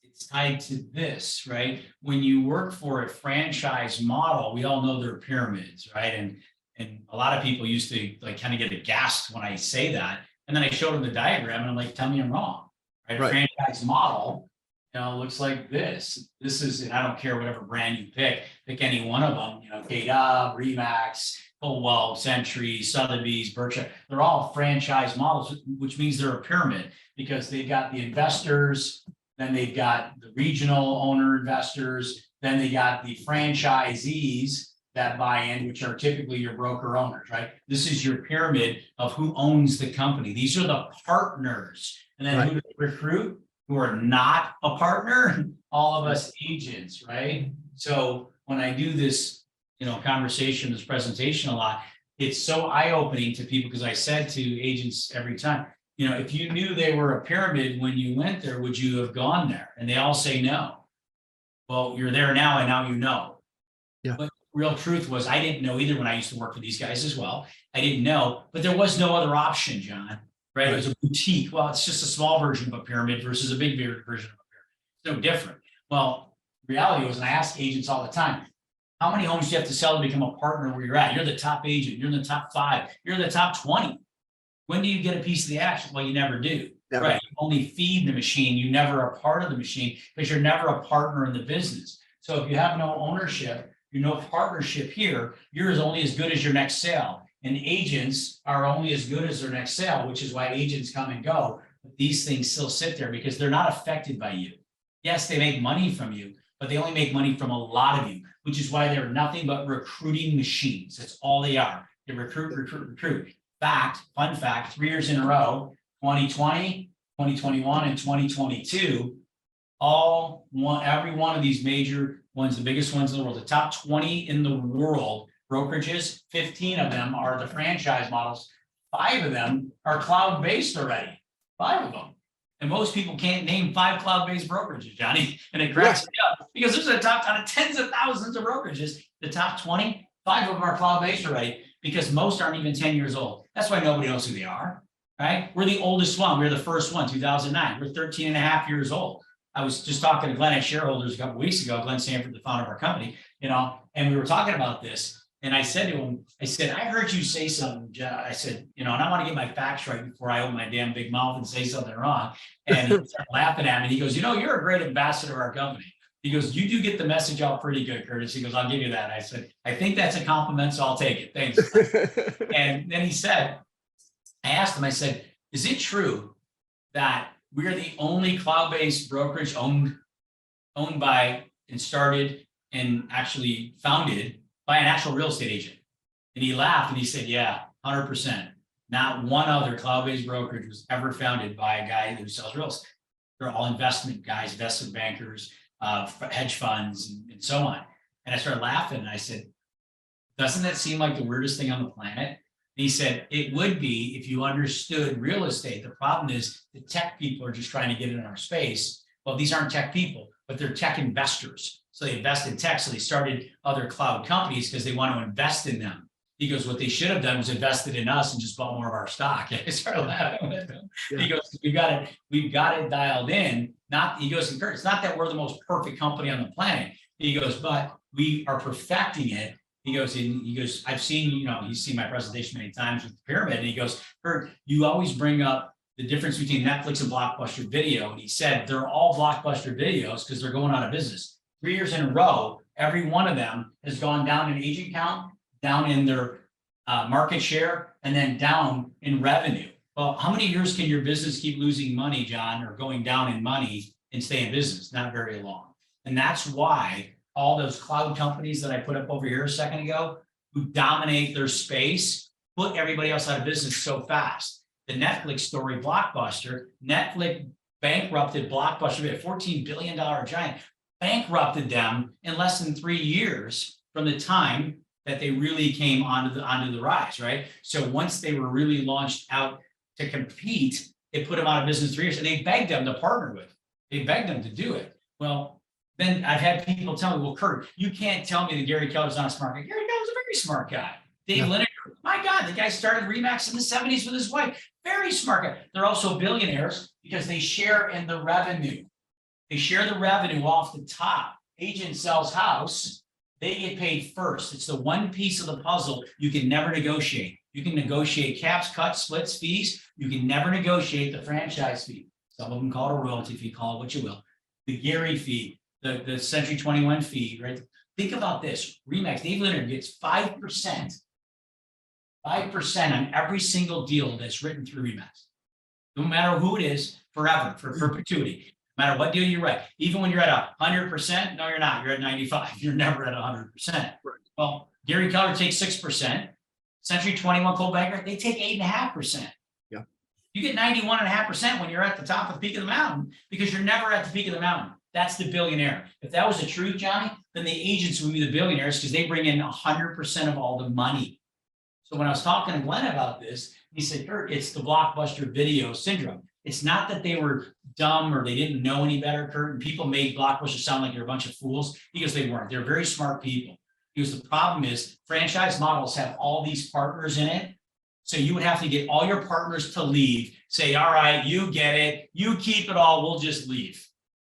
it's tied to this, right? When you work for a franchise model, we all know they're pyramids, right? And a lot of people used to like kind of get aghast when I say that. And then I showed them the diagram and I'm like, tell me I'm wrong, right? A franchise model, you know, looks like this. This is, and I don't care whatever brand you pick any one of them, you know, K-Dub, Remax, Colwell, Century, Sotheby's, Berkshire, they're all franchise models, which means they're a pyramid because they've got the investors, then they've got the regional owner investors, then they got the franchisees that buy in, which are typically your broker owners, right? This is your pyramid of who owns the company. These are the partners. And then who they recruit, who are not a partner, all of us agents, right? So when I do this, you know, conversation, this presentation a lot, it's so eye-opening to people because I said to agents every time, you know, if you knew they were a pyramid when you went there, would you have gone there? And they all say no. Well, you're there now and now you know. Yeah. But real truth was I didn't know either when I used to work for these guys as well. I didn't know, but there was no other option, John, right? It was a boutique. Well, it's just a small version of a pyramid versus a big version of a pyramid. It's no different. Well, reality was, and I ask agents all the time, how many homes do you have to sell to become a partner where you're at? You're the top agent. You're in the top 5. You're in the top 20. When do you get a piece of the action? Well, you never do. Never. Right? You only feed the machine. You never are part of the machine because you're never a partner in the business. So if you have no ownership, you're no partnership here, you're only as good as your next sale. And agents are only as good as their next sale, which is why agents come and go. But these things still sit there because they're not affected by you. Yes, they make money from you, but they only make money from a lot of you, which is why they're nothing but recruiting machines. That's all they are. They recruit, recruit, recruit. Fun fact, 3 years in a row, 2020, 2021, and 2022, every one of these major ones, the biggest ones in the world, the top 20 in the world brokerages, 15 of them are the franchise models. 5 of them are cloud-based already, 5 of them. And most people can't name 5 cloud-based brokerages, Johnny, and it cracks me up because there's a top out of tens of thousands of brokerages. The top 20, 5 of them are cloud-based already because most aren't even 10 years old. That's why nobody knows who they are, right? We're the oldest one. We're the first one, 2009. We're 13 and a half years old. I was just talking to Glenn at shareholders a couple of weeks ago, Glenn Sanford, the founder of our company, you know, and we were talking about this. And I said to him, I said, I heard you say something. I said, you know, and I want to get my facts right before I open my damn big mouth and say something wrong. And he started laughing at me. He goes, you know, you're a great ambassador of our company. He goes, you do get the message out pretty good, Curtis. He goes, I'll give you that. I said, I think that's a compliment, so I'll take it. Thanks. And then he said, I asked him, I said, is it true that we're the only cloud-based brokerage owned by and started and actually founded by an actual real estate agent? And he laughed and he said, yeah, 100%. Not one other cloud-based brokerage was ever founded by a guy who sells real estate. They're all investment guys, investment bankers, hedge funds, and so on. And I started laughing and I said, doesn't that seem like the weirdest thing on the planet? And he said, it would be if you understood real estate. The problem is the tech people are just trying to get in our space. Well, these aren't tech people, but they're tech investors. So they invest in tech. So they started other cloud companies because they want to invest in them. He goes, what they should have done was invested in us and just bought more of our stock. I started laughing with him. Yeah. He goes, we've got it dialed in. He goes, Curt, it's not that we're the most perfect company on the planet. He goes, but we are perfecting it. He goes, I've seen, you know, he's seen my presentation many times with the pyramid. And he goes, Curt, you always bring up the difference between Netflix and Blockbuster Video. And he said, they're all Blockbuster Videos because they're going out of business. 3 years in a row, every one of them has gone down in agent count, down in their market share, and then down in revenue. Well, how many years can your business keep losing money, John, or going down in money and stay in business? Not very long. And that's why all those cloud companies that I put up over here a second ago, who dominate their space, put everybody else out of business so fast. The Netflix story, Blockbuster, Netflix bankrupted Blockbuster, a $14 billion giant, bankrupted them in less than 3 years from the time that they really came onto the rise, right? So once they were really launched out to compete, it put them out of business 3 years, and they begged them to partner with. They begged them to do it. Well, then I've had people tell me, well, Curt, you can't tell me that Gary Keller's not a smart guy. Gary Keller's a very smart guy. Dave Lineker, my God, the guy started Remax in the 70s with his wife. Very smart guy. They're also billionaires because they share in the revenue. They share the revenue off the top. Agent sells house, they get paid first. It's the one piece of the puzzle you can never negotiate. You can negotiate caps, cuts, splits, fees. You can never negotiate the franchise fee. Some of them call it a royalty fee, call it what you will. The Gary fee, the Century 21 fee, right? Think about this. Remax, Dave Lineker gets 5%. 5% on every single deal that's written through Remax. No matter who it is, forever, for perpetuity. No matter what deal you write. Even when you're at 100%, no, you're not. You're at 95. You're never at 100%. Right. Well, Gary Keller takes 6%. Century 21 Cold Banker, they take 8.5%. Yeah. You get 91.5% when you're at the top of the peak of the mountain because you're never at the peak of the mountain. That's the billionaire. If that was the truth, Johnny, then the agents would be the billionaires because they bring in 100% of all the money. So when I was talking to Glenn about this, he said, Curt, it's the blockbuster video syndrome. It's not that they were dumb or they didn't know any better, Curt, and people made Blockbuster sound like they're a bunch of fools because they weren't. They're very smart people. Because the problem is franchise models have all these partners in it. So you would have to get all your partners to leave, say, all right, you get it, you keep it all, we'll just leave.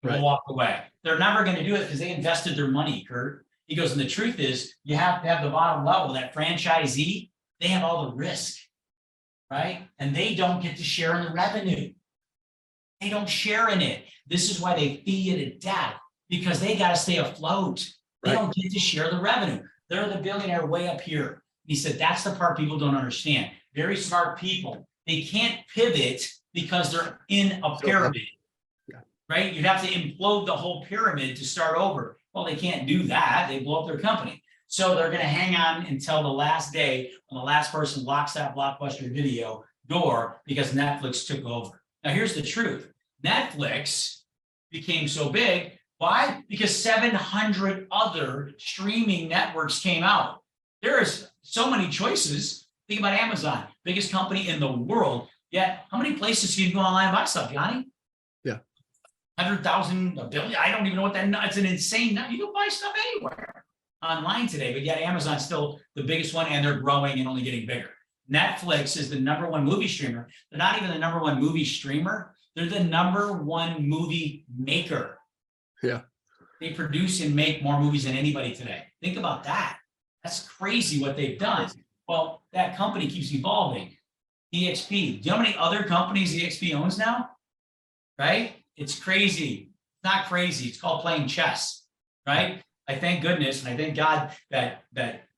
We'll walk away. They're never going to do it because they invested their money, Curt. He goes, and the truth is, you have to have the bottom level, that franchisee, they have all the risk, right? And they don't get to share in the revenue. They don't share in it. This is why they fee you to death, because they got to stay afloat. They don't get to share the revenue. They're the billionaire way up here. He said, that's the part people don't understand. Very smart people. They can't pivot because they're in a pyramid, right? You'd have to implode the whole pyramid to start over. Well, they can't do that. They blow up their company. So they're going to hang on until the last day when the last person locks that Blockbuster video door because Netflix took over. Now, here's the truth. Netflix became so big. Why? Because 700 other streaming networks came out. There is so many choices. Think about Amazon, biggest company in the world. Yet, how many places can you go online and buy stuff, Johnny? Yeah. 100,000, a billion. I don't even know what that. It's an insane number. You can buy stuff anywhere online today, but yet Amazon's still the biggest one, and they're growing and only getting bigger. Netflix is the #1 movie streamer. They're not even the #1 movie streamer. They're the #1 movie maker. Yeah. They produce and make more movies than anybody today. Think about that. That's crazy what they've done. Well, that company keeps evolving. eXp. Do you know how many other companies eXp owns now? Right? It's crazy. It's not crazy. It's called playing chess, right? I thank goodness and I thank God that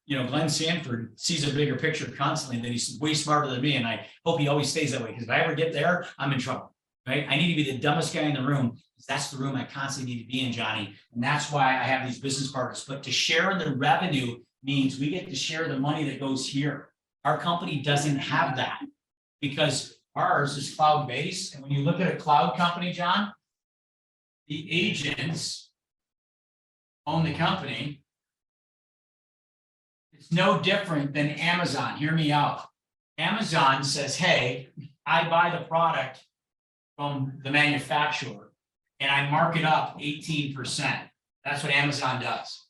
Glenn Sanford sees a bigger picture constantly, that he's way smarter than me. And I hope he always stays that way, because if I ever get there, I'm in trouble, right? I need to be the dumbest guy in the room, because that's the room I constantly need to be in, Johnny. And that's why I have these business partners. But to share in the revenue means we get to share the money that goes here. Our company doesn't have that because ours is cloud-based. And when you look at a cloud company, John, the agents own the company. It's no different than Amazon. Hear me out. Amazon says, hey, I buy the product from the manufacturer and I mark it up 18%. That's what Amazon does.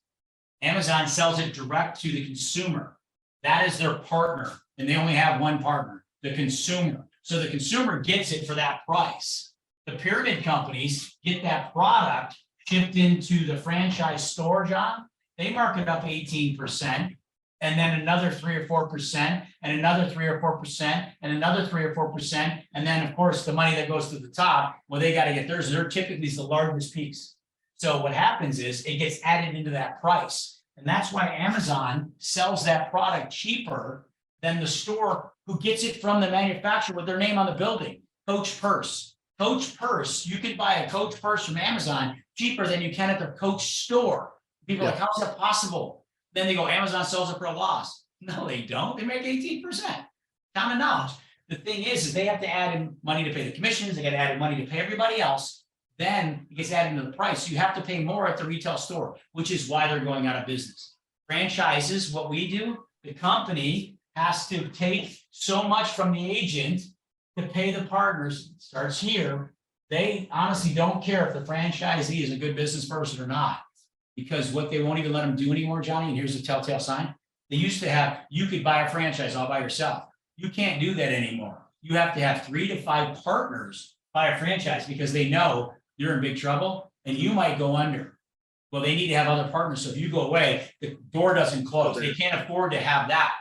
Amazon sells it direct to the consumer. That is their partner, and they only have one partner, the consumer. So the consumer gets it for that price. The pyramid companies get that product shipped into the franchise store, John. They mark it up 18%, and then another 3 or 4%, and another 3 or 4%, and another 3 or 4%. And then, of course, the money that goes to the top, well, they got to get theirs. They're typically the largest piece. So what happens is it gets added into that price. And that's why Amazon sells that product cheaper than the store who gets it from the manufacturer with their name on the building. Coach Purse. Coach Purse, you can buy a Coach Purse from Amazon cheaper than you can at the Coach store. People are like, how's that possible? Then they go, Amazon sells it for a loss. No, they don't. They make 18%. Common knowledge. The thing is they have to add in money to pay the commissions. They got to add in money to pay everybody else. then it gets added into the price. So you have to pay more at the retail store, which is why they're going out of business. Franchises, what we do, the company has to take so much from the agent to pay the partners. It starts here. They honestly don't care if the franchisee is a good business person or not, because what they won't even let them do anymore, Johnny, and here's the telltale sign. They used to have, you could buy a franchise all by yourself. You can't do that anymore. You have to have 3 to 5 partners buy a franchise because they know you're in big trouble and you might go under. Well, they need to have other partners. So if you go away, the door doesn't close. They can't afford to have that.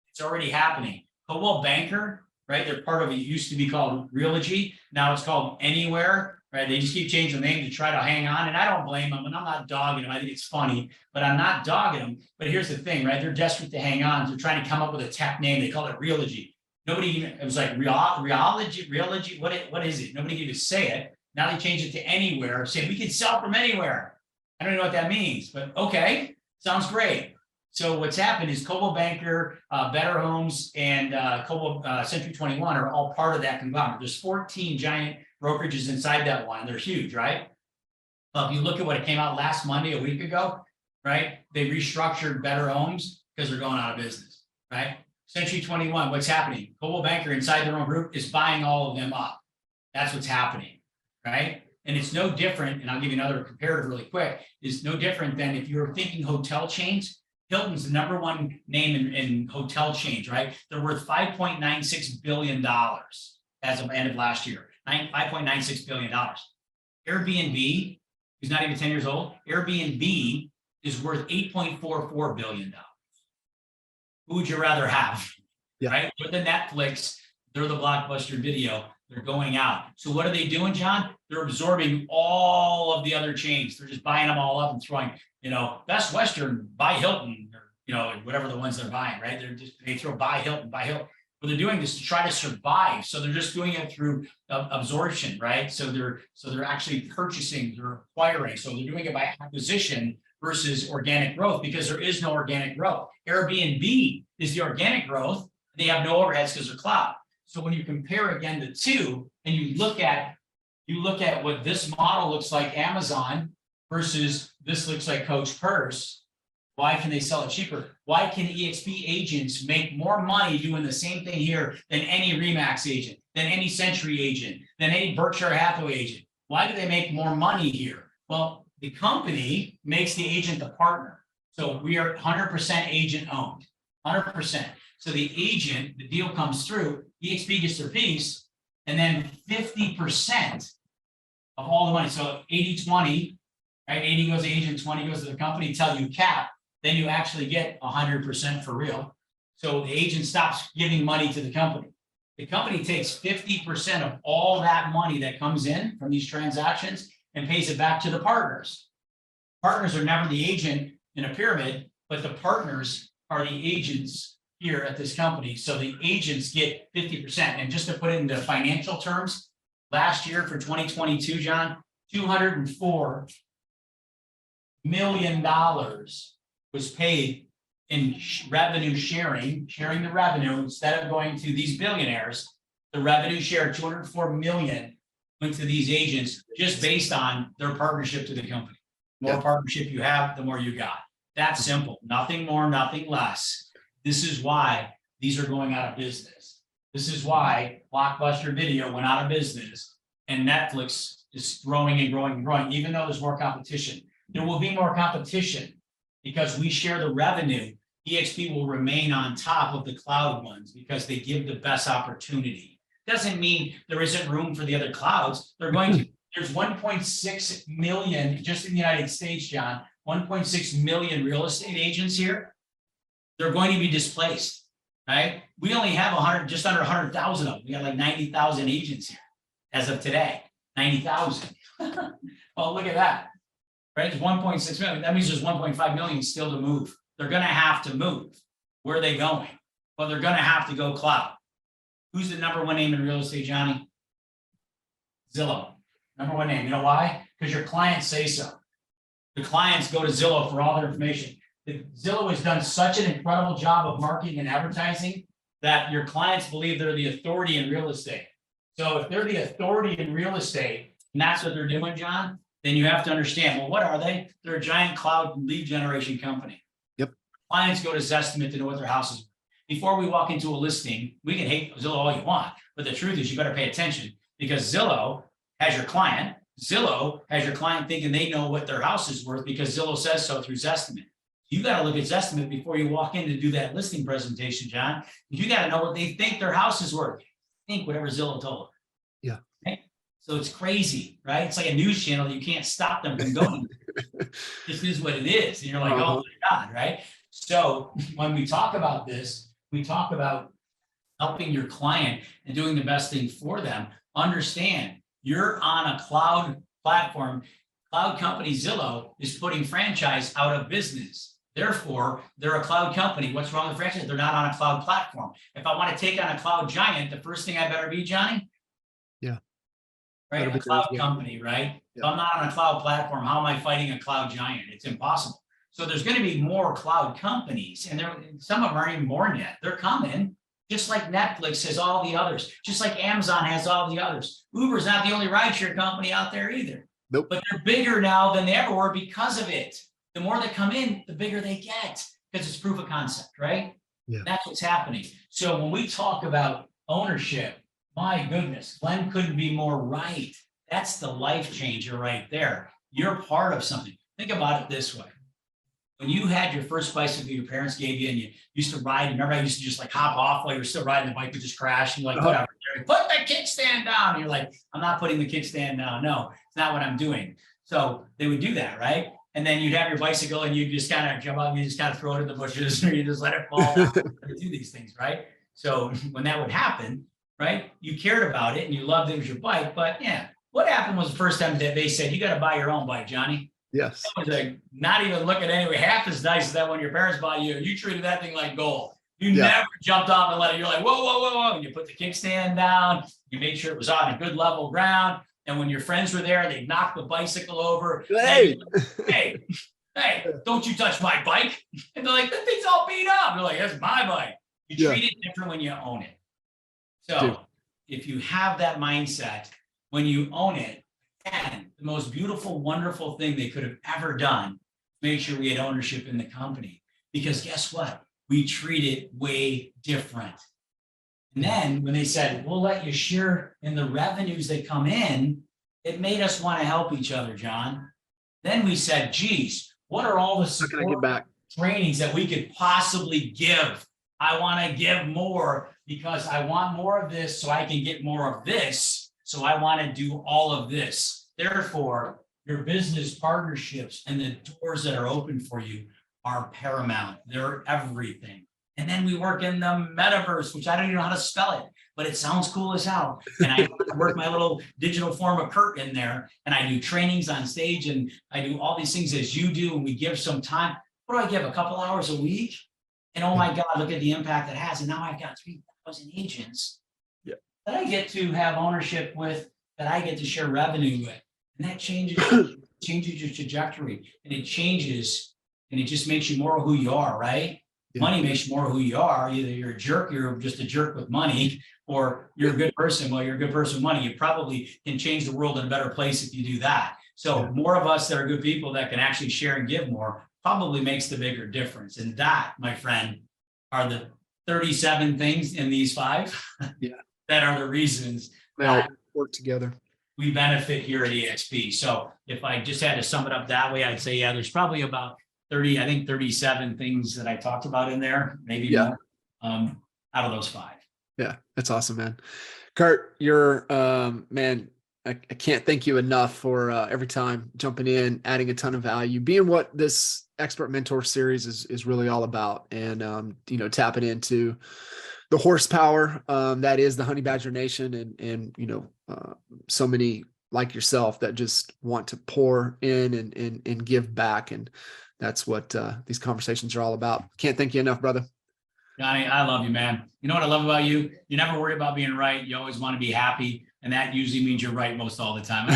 It's already happening. Coldwell Banker, right? They're part of it. Used to be called Realogy. Now it's called Anywhere, right? They just keep changing the name to try to hang on. And I don't blame them. And I'm not dogging them. I think it's funny, but I'm not dogging them. But here's the thing, right? They're desperate to hang on. They're trying to come up with a tech name. They call it Realogy. Nobody even, it was like Realogy, what is it? Nobody could even say it. Now they change it to Anywhere, saying we can sell from anywhere. I don't know what that means, but okay, sounds great. So what's happened is Coldwell Banker, Better Homes, and Coldwell Century 21 are all part of that conglomerate. There's 14 giant brokerages inside that one. They're huge, right? If you look at what it came out last Monday, a week ago, right? They restructured Better Homes because they're going out of business, right? Century 21, what's happening? Coldwell Banker inside their own group is buying all of them up. That's what's happening, right? And it's no different, and I'll give you another comparative really quick, is no different than if you're thinking hotel chains. Hilton's the #1 name in hotel chains, right? They're worth $5.96 billion as of end of last year, $5.96 billion. Airbnb, who's not even 10 years old, Airbnb is worth $8.44 billion. Who would you rather have, right? They're the Netflix, they're the Blockbuster Video, they're going out. So what are they doing, John? They're absorbing all of the other chains. They're just buying them all up and throwing, Best Western, buy Hilton, or, whatever the ones they're buying, right? They throw buy Hilton, buy Hilton. But they're doing this to try to survive. So they're just doing it through absorption, right? So they're actually purchasing, they're acquiring. So they're doing it by acquisition versus organic growth, because there is no organic growth. Airbnb is the organic growth. They have no overheads because they're cloud. So when you compare again the two, and you look at what this model looks like, Amazon, versus this looks like Coach Purse, why can they sell it cheaper? Why can eXp agents make more money doing the same thing here than any RE/MAX agent, than any Century agent, than any Berkshire Hathaway agent? Why do they make more money here? Well, the company makes the agent the partner. So we are 100% agent owned, 100%. So the agent, the deal comes through, eXp gets their piece, and then 50% of all the money. So 80-20, right? 80 goes to agent, 20 goes to the company until you cap. Then you actually get 100% for real. So the agent stops giving money to the company. The company takes 50% of all that money that comes in from these transactions and pays it back to the partners. Partners are never the agent in a pyramid, but the partners are the agents here at this company. So the agents get 50%. And just to put it into financial terms, last year for 2022, John, $204 million was paid in revenue sharing the revenue. Instead of going to these billionaires, the revenue share, 204 million, went to these agents just based on their partnership to the company. The more partnership you have, the more you got. That's simple. Nothing more, nothing less. This is why these are going out of business. This is why Blockbuster Video went out of business and Netflix is growing and growing and growing, even though there's more competition. There will be more competition because we share the revenue. eXp will remain on top of the cloud ones because they give the best opportunity. Doesn't mean there isn't room for the other clouds. They're going to, there's 1.6 million just in the United States, John, 1.6 million real estate agents here. They're going to be displaced, right? We only have just under 100,000 of them. We got like 90,000 agents here as of today, 90,000. Well, look at that, right? It's 1.6 million. That means there's 1.5 million still to move. They're going to have to move. Where are they going? Well, they're going to have to go cloud. Who's the #1 name in real estate, Johnny? Zillow. #1 name. You know why? Because your clients say so. The clients go to Zillow for all their information. Zillow has done such an incredible job of marketing and advertising that your clients believe they're the authority in real estate. So if they're the authority in real estate, and that's what they're doing, John, then you have to understand, well, what are they? They're a giant cloud lead generation company. Yep. Clients go to Zestimate to know what their house is. Before we walk into a listing, we can hate Zillow all you want, but the truth is you better pay attention, because Zillow has your client. Zillow has your client thinking they know what their house is worth because Zillow says so through Zestimate. You got to look at Zestimate before you walk in to do that listing presentation, John. You got to know what they think their house is worth. Think whatever Zillow told them. Yeah. Okay? So it's crazy, right? It's like a news channel. You can't stop them from going. This is what it is. And you're like, oh my God, right? So when we talk about this, we talk about helping your client and doing the best thing for them. Understand, you're on a cloud platform. Cloud company Zillow is putting franchise out of business. Therefore, they're a cloud company. What's wrong with franchise? They're not on a cloud platform. If I want to take on a cloud giant, the first thing I better be, Johnny? Yeah. Right? A cloud company, right? Yeah. If I'm not on a cloud platform, how am I fighting a cloud giant? It's impossible. So there's going to be more cloud companies, and some of them aren't even born yet. They're coming. Just like Netflix has all the others, just like Amazon has all the others. Uber's not the only rideshare company out there either. Nope. But they're bigger now than they ever were because of it. The more they come in, the bigger they get, because it's proof of concept, right? Yeah. That's what's happening. So when we talk about ownership, my goodness, Glenn couldn't be more right. That's the life changer right there. You're part of something. Think about it this way. When you had your first bicycle your parents gave you and you used to ride, remember I used to just like hop off while you were still riding the bike, would just crash and you're like, whatever, put the kickstand down. And you're like, I'm not putting the kickstand down. No, it's not what I'm doing. So they would do that, right? And then you'd have your bicycle and you just kind of jump out and you just kind of throw it in the bushes or you just let it fall down and do these things, right? So when that would happen, right, you cared about it and you loved it was your bike. But yeah, what happened was the first time that they said, you got to buy your own bike, Johnny. Yes. That was like not even looking anyway half as nice as that when your parents bought you. You treated that thing like gold. You never jumped off and let it. You're like, whoa, whoa, whoa, whoa. And you put the kickstand down. You made sure it was on a good level ground. And when your friends were there, they knocked the bicycle over. Hey, hey, don't you touch my bike. And they're like, that thing's all beat up. They're like, that's my bike. You treat it different when you own it. So if you have that mindset, when you own it, and the most beautiful, wonderful thing they could have ever done, make sure we had ownership in the company. Because guess what? We treat it way different. And then when they said, we'll let you share in the revenues that come in, it made us want to help each other, John. Then we said, geez, what are all the support trainings that we could possibly give? I want to give more because I want more of this so I can get more of this. So I want to do all of this. Therefore, your business partnerships and the doors that are open for you are paramount. They're everything. And then we work in the metaverse, which I don't even know how to spell it, but it sounds cool as hell. And I work my little digital form of Curt in there, and I do trainings on stage, and I do all these things as you do, and we give some time. What do I give? A couple hours a week? And oh my God, look at the impact it has. And now I've got 3,000 agents that I get to have ownership with, that I get to share revenue with. And that changes your trajectory, and it changes, and it just makes you more who you are, right? Yeah. Money makes you more who you are. Either you're a jerk, you're just a jerk with money, or you're a good person. Well, you're a good person with money. You probably can change the world in a better place if you do that. So more of us that are good people that can actually share and give more probably makes the bigger difference. And that, my friend, are the 37 things in these 5 that are the reasons that work together. We benefit here at eXp. So if I just had to sum it up that way, I'd say, there's probably about 37 things that I talked about in there, maybe more, out of those 5. Yeah, that's awesome, man. Curt, you're, man, I can't thank you enough for every time jumping in, adding a ton of value, being what this Expert Mentor series is really all about, and, tapping into the horsepower that is the Honey Badger Nation, and so many like yourself that just want to pour in and give back, and that's what these conversations are all about. Can't thank you enough, brother. Johnny, I love you, man. You know what I love about you? You never worry about being right. You always want to be happy, and that usually means you're right most all the time.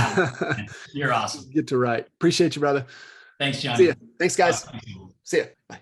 You're awesome. Get to right. Appreciate you, brother. Thanks, Johnny. See ya. Thanks, guys. See ya. Bye.